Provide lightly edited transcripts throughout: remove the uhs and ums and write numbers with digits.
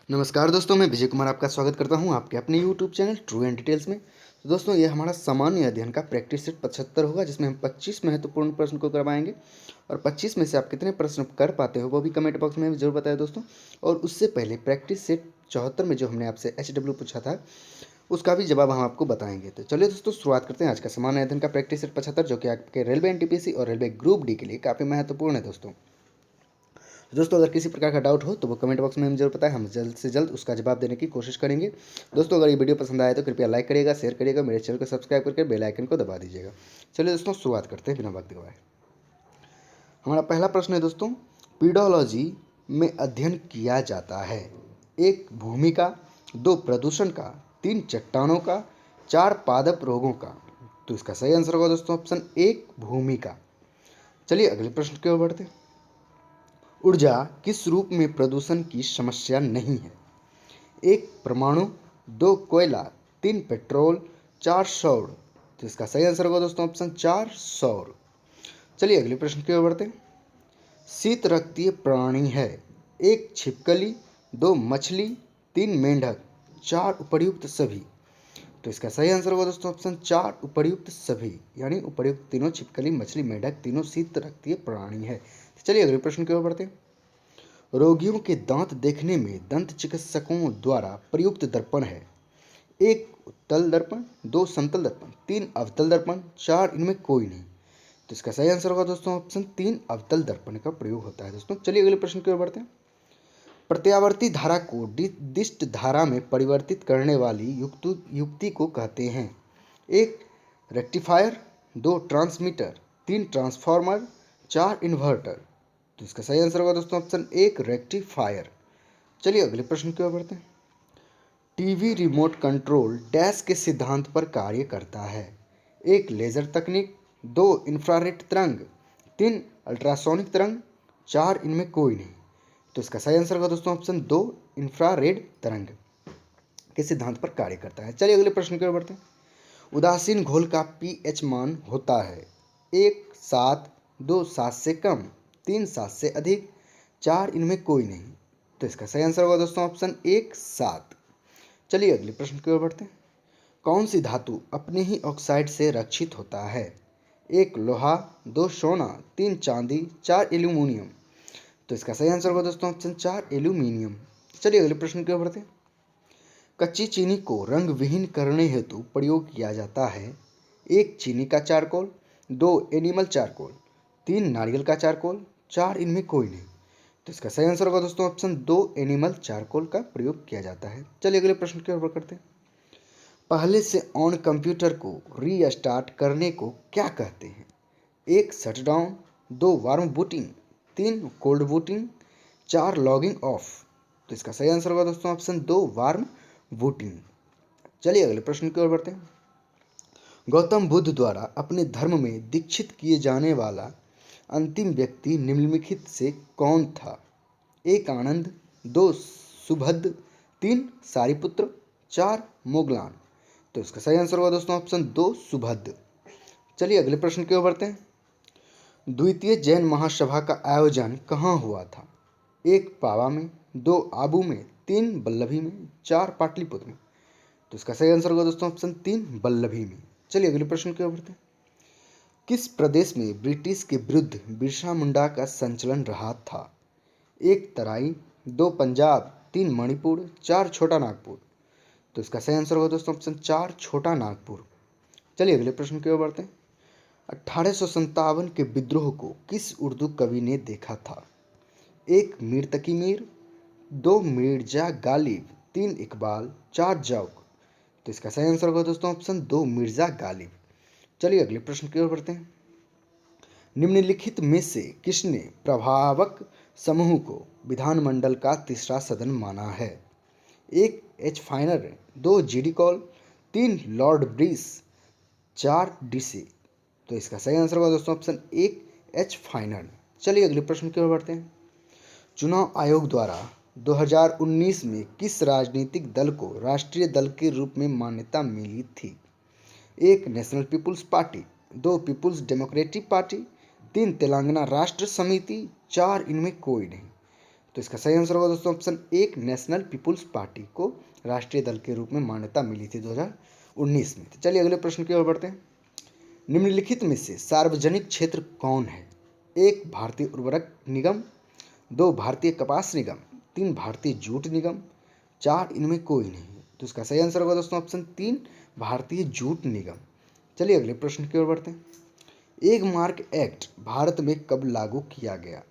नमस्कार दोस्तों, मैं विजय कुमार आपका स्वागत करता हूं आपके अपने YouTube channel true and details में। तो दोस्तों, ये हमारा सामान्य अध्ययन का प्रैक्टिस सेट 75 होगा, जिसमें हम 25 महत्वपूर्ण प्रश्न को करवाएंगे। और 25 में से आप कितने प्रश्न कर पाते हो वो भी कमेंट बॉक्स में जरूर बताएं दोस्तों। और उससे पहले प्रैक्टिस सेट 74 में जो हमने आपसे HW पूछा था, उसका भी जवाब हम आपको बताएंगे। तो चलिए दोस्तों, शुरुआत करते हैं आज का सामान्य अध्ययन का प्रैक्टिस सेट 75, जो कि आपके रेलवे NTPC और रेलवे ग्रुप डी के लिए काफ़ी महत्वपूर्ण है दोस्तों। दोस्तों, अगर किसी प्रकार का डाउट हो तो वो कमेंट बॉक्स में हमें जरूर बताएं, हम जल्द से जल्द उसका जवाब देने की कोशिश करेंगे। दोस्तों, अगर ये वीडियो पसंद आए तो कृपया लाइक करिएगा, शेयर करिएगा, मेरे चैनल को सब्सक्राइब करके बेल आइकन को दबा दीजिएगा। चलिए दोस्तों, शुरुआत करते हैं बिना वक्त गवाए। हमारा पहला प्रश्न है दोस्तों, पीडोलॉजी में अध्ययन किया जाता है 1 भूमि का, 2 प्रदूषण का, 3 चट्टानों का, 4 पादप रोगों का। तो इसका सही आंसर होगा दोस्तों ऑप्शन 1 भूमि का। चलिए अगले प्रश्न की ओर बढ़ते हैं। ऊर्जा किस रूप में प्रदूषण की समस्या नहीं है? 1 परमाणु, 2 कोयला, 3 पेट्रोल, 4 सौर। तो इसका सही आंसर होगा दोस्तों ऑप्शन 4 सौर। चलिए अगले प्रश्न की ओर बढ़ते हैं। शीत रक्तीय प्राणी है 1 छिपकली, 2 मछली, 3 मेंढक, 4 उपर्युक्त सभी। तो इसका सही आंसर होगा दोस्तों ऑप्शन 4 उपर्युक्त सभी, यानी उपर्युक्त तीनों छिपकली, मछली, मेंढक तीनों शीत रक्तीय प्राणी है। तो चलिए अगले प्रश्न की ओर बढ़ते हैं। रोगियों के दांत देखने में दंत चिकित्सकों द्वारा प्रयुक्त दर्पण है 1 उत्तल दर्पण, 2 समतल दर्पण, 3 अवतल दर्पण, 4 इनमें कोई नहीं। तो इसका सही आंसर होगा दोस्तों ऑप्शन 3 अवतल दर्पण का प्रयोग होता है दोस्तों। चलिए अगले प्रश्न की ओर बढ़ते हैं। प्रत्यावर्ती धारा को दिष्ट धारा में परिवर्तित करने वाली युक्ति को कहते हैं 1 रेक्टिफायर, 2 ट्रांसमीटर, 3 ट्रांसफार्मर, 4 इन्वर्टर। तो इसका सही आंसर होगा दोस्तों ऑप्शन 1 रेक्टिफायर। चलिए अगले प्रश्न की ओर बढ़ते हैं। टीवी रिमोट कंट्रोल डैश के सिद्धांत पर कार्य करता है 1 लेजर तकनीक, 2 इंफ्रारेड तरंग, 3 अल्ट्रासोनिक तरंग, 4 इनमें कोई नहीं। तो इसका सही आंसर होगा दोस्तों ऑप्शन 2 इंफ्रारेड तरंग के सिद्धांत पर कार्य करता है। चलिए अगले प्रश्न की ओर बढ़ते हैं। उदासीन घोल का pH मान होता है 1 7, 2 7 से कम, 3 7 से अधिक, 4 इनमें कोई नहीं। तो इसका सही आंसर होगा दोस्तों ऑप्शन 1 7। चलिए अगले प्रश्न की ओर बढ़ते हैं। कौन सी धातु अपने ही ऑक्साइड से रक्षित होता है 1 लोहा, 2 सोना, 3 चांदी, 4 एल्यूमिनियम। तो इसका सही आंसर होगा दोस्तों ऑप्शन 4 एल्यूमिनियम। चलिए अगले प्रश्न की ओर बढ़ते हैं। कच्ची चीनी को रंग विहीन करने हेतु प्रयोग किया जाता है 1 चीनी का चारकोल, 2 एनिमल चारकोल, 3 नारियल का चारकोल, 4 इनमें कोई नहीं। तो इसका सही आंसर होगा दोस्तों ऑप्शन 2 एनिमल चारकोल का प्रयोग किया जाता है। चलिए अगले प्रश्न की ओर करते हैं। पहले से ऑन कंप्यूटर को रीस्टार्ट करने को क्या कहते हैं 1 shutdown, 2 warm booting, 3 cold booting, 4 logging off. तो इसका सही आंसर होगा दोस्तों ऑप्शन 2 वार्म बूटिंग। चलिए अगले प्रश्न की ओर बढ़ते हैं। गौतम बुद्ध द्वारा अपने धर्म में दीक्षित किए जाने वाला अंतिम व्यक्ति निम्नलिखित से कौन था 1 आनंद, 2 सुभद्र, 3 सारिपुत्र, 4 मोगलान। तो इसका सही आंसर होगा दोस्तों ऑप्शन 2 सुभद्र। चलिए अगले प्रश्न की ओर बढ़ते हैं। द्वितीय जैन महासभा का आयोजन कहाँ हुआ था 1 पावा में, 2 आबू में, 3 बल्लभी में, 4 पाटलिपुत्र में। तो इसका सही आंसर होगा दोस्तों ऑप्शन 3 बल्लभी में। चलिए अगले प्रश्न की ओर बढ़ते हैं। किस प्रदेश में ब्रिटिश के विरुद्ध बिरसा मुंडा का संचलन रहा था 1 तराई, 2 पंजाब, 3 मणिपुर, 4 छोटा नागपुर। तो इसका सही आंसर होगा दोस्तों ऑप्शन 4 छोटा नागपुर। चलिए अगले प्रश्न की ओर बढ़ते हैं। 1857 के विद्रोह को किस उर्दू कवि ने देखा था 1 मीर तकी मीर, 2 मिर्जा गालिब, 3 इकबाल, 4 जौक। तो इसका सही आंसर होगा दोस्तों ऑप्शन 2 मिर्जा गालिब। चलिए अगले प्रश्न की ओर बढ़ते हैं। निम्नलिखित में से किसने प्रभावक समूह को विधानमंडल का तीसरा सदन माना है 1 H फाइनर, 2 GD call, 3 Lord brisk, 4 DC. तो इसका सही आंसर होगा दोस्तों ऑप्शन 1 एच फाइनर। चलिए अगले प्रश्न की ओर बढ़ते हैं। चुनाव आयोग द्वारा 2019 में किस राजनीतिक दल को राष्ट्रीय दल के रूप में मान्यता मिली थी 1 national people's party, 2 people's democratic party, 3 Telangana Rashtra Samithi, 4 इनमें कोई नहीं। तो इसका सही आंसर होगा दोस्तों ऑप्शन 1 नेशनल पीपुल्स पार्टी को राष्ट्रीय दल के रूप में मान्यता मिली थी 2019 में। तो चलिए अगले प्रश्न की ओर बढ़ते हैं। निम्नलिखित में से सार्वजनिक क्षेत्र कौन है? 1 भारतीय उर्वरक निगम, 2 भारतीय कपास निगम, 3 भारतीय जूट निगम, 4 इनमें कोई नहीं। तो इसका सही आंसर होगा दोस्तों ऑप्शन 3 भारतीय जूट निगम। चलिए अगले प्रश्न की ओर बढ़ते हैं। एक मार्क एक्ट भारत में कब लागू किया गया?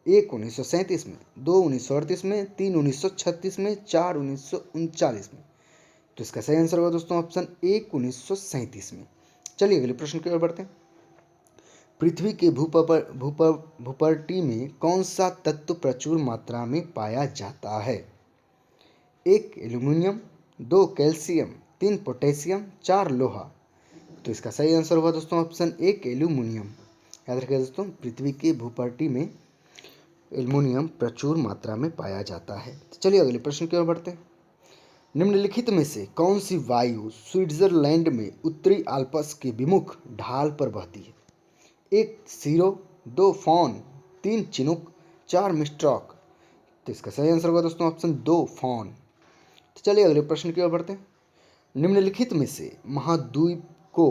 1 1937 में, 2 1938 में, 3 1936 में, 4 1939 में। तो इसका सही आंसर होगा दोस्तों ऑप्शन 1 1937 में। चलिए अगले प्रश्न की ओर बढ़ते हैं। पृथ्वी के भूपर्टी में कौन सा तत्व प्रचुर मात्रा में पाया जाता है? 1 एल्यूमिनियम, 2 कैल्शियम, 3 पोटेशियम, 4 लोहा। तो इसका सही आंसर होगा दोस्तों ऑप्शन 1 एल्यूमिनियम। याद रखिए दोस्तों, पृथ्वी के भूपर्टी में एल्यूमिनियम प्रचुर मात्रा में पाया जाता है। तो चलिए अगले प्रश्न की ओर बढ़ते हैं। निम्नलिखित में से कौन सी वायु स्विट्जरलैंड में उत्तरी आल्प्स के विमुख ढाल पर बहती है? 1 सीरो, 2 फॉन, 3 चिनुक, 4 मिस्ट्रॉक। तो इसका सही आंसर होगा दोस्तों ऑप्शन 2 फॉन। तो चलिए अगले प्रश्न की ओर बढ़ते हैं। निम्नलिखित में से महाद्वीप को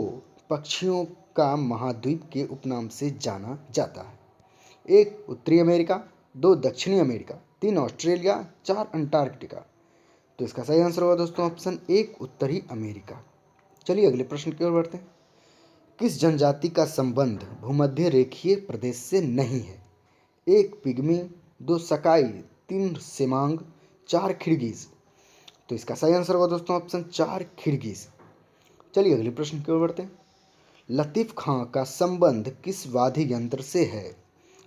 पक्षियों का महाद्वीप के उपनाम से जाना जाता है? 1 उत्तरी अमेरिका, 2 दक्षिणी अमेरिका, 3 ऑस्ट्रेलिया, 4 अंटार्कटिका। तो इसका सही आंसर होगा दोस्तों ऑप्शन 1 उत्तरी अमेरिका। चलिए अगले प्रश्न की ओर बढ़ते हैं। किस जनजाति का संबंध भूमध्य रेखीय प्रदेश से नहीं है? 1 पिग्मी, 2 सकाई, 3 सेमांग, 4 खिड़गीज। तो इसका सही आंसर होगा दोस्तों ऑप्शन 4 खिड़गीज। चलिए अगले प्रश्न की ओर बढ़ते हैं। लतीफ़ खां का संबंध किस वाद्य यंत्र से है?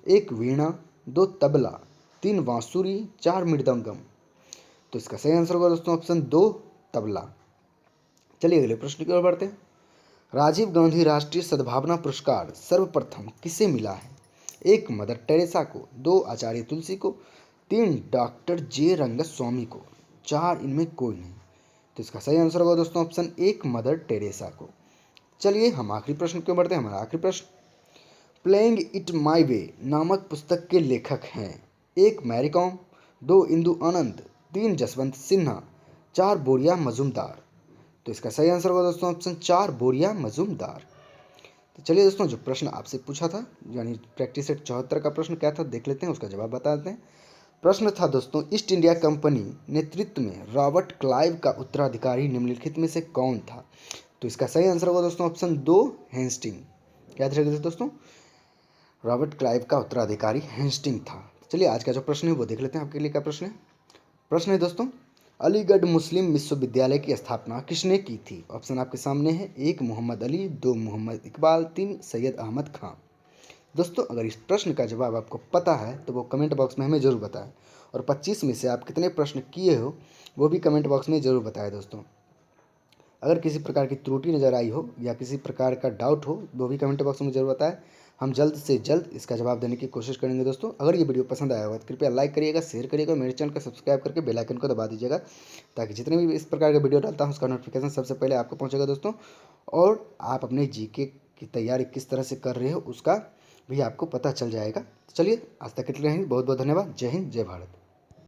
1 वीणा, 2 तबला, 3 बांसुरी, 4 मृदंगम। तो इसका सही आंसर होगा दोस्तों ऑप्शन 2 तबला। चलिए अगले प्रश्न की ओर बढ़ते हैं। राजीव गांधी राष्ट्रीय सद्भावना पुरस्कार सर्वप्रथम किसे मिला है? 1 मदर टेरेसा को, 2 आचार्य तुलसी को, 3 डॉक्टर जे रंगस्वामी को, 4 इनमें कोई नहीं। तो इसका सही आंसर होगा दोस्तों ऑप्शन 1 मदर टेरेसा को। चलिए हम आखिरी प्रश्न की ओर बढ़ते हैं। हमारा आखिरी प्रश्न, प्लेइंग इट माई वे नामक पुस्तक के लेखक हैं? 1 मैरी कॉम, 2 इंदु आनंद, 3 जसवंत सिन्हा, 4 बोरिया मजूमदार। तो इसका सही आंसर होगा दोस्तों ऑप्शन 4 बोरिया मजूमदार। तो चलिए दोस्तों, जो प्रश्न आपसे पूछा था यानी प्रैक्टिस सेट 74 का प्रश्न क्या था देख लेते हैं, उसका जवाब बता देते हैं। प्रश्न था दोस्तों, ईस्ट इंडिया कंपनी नेतृत्व में रॉबर्ट क्लाइव का उत्तराधिकारी निम्नलिखित में से कौन था? तो इसका सही आंसर होगा दोस्तों ऑप्शन 2 हेस्टिंग। याद रखिए दोस्तों, रॉबर्ट क्लाइव का उत्तराधिकारी हेस्टिंग था। चलिए आज का जो प्रश्न है वो देख लेते हैं आपके लिए क्या प्रश्न है। प्रश्न है दोस्तों, अलीगढ़ मुस्लिम विश्वविद्यालय की स्थापना किसने की थी? ऑप्शन आपके सामने है। 1 मोहम्मद अली, 2 मोहम्मद इकबाल, 3 सैयद अहमद खां। दोस्तों अगर इस प्रश्न का जवाब आपको पता है तो वो कमेंट बॉक्स में हमें ज़रूर बताएं, और 25 में से आप कितने प्रश्न किए हो वो भी कमेंट बॉक्स में ज़रूर बताएं। दोस्तों अगर किसी प्रकार की त्रुटि नज़र आई हो या किसी प्रकार का डाउट हो वो भी कमेंट बॉक्स में ज़रूर बताएं। हम जल्द से जल्द इसका जवाब देने की कोशिश करेंगे। दोस्तों अगर ये वीडियो पसंद आया होगा तो कृपया लाइक करिएगा, शेयर करिएगा, मेरे चैनल को सब्सक्राइब करके बेल आइकन को दबा दीजिएगा, ताकि जितने भी इस प्रकार का वीडियो डालता हूँ उसका नोटिफिकेशन सबसे पहले आपको पहुँचेगा। दोस्तों और आप अपने जीके की तैयारी किस तरह से कर रहे हो उसका भी आपको पता चल जाएगा। तो चलिए आज तक के लिए बहुत बहुत धन्यवाद। जय हिंद, जय भारत।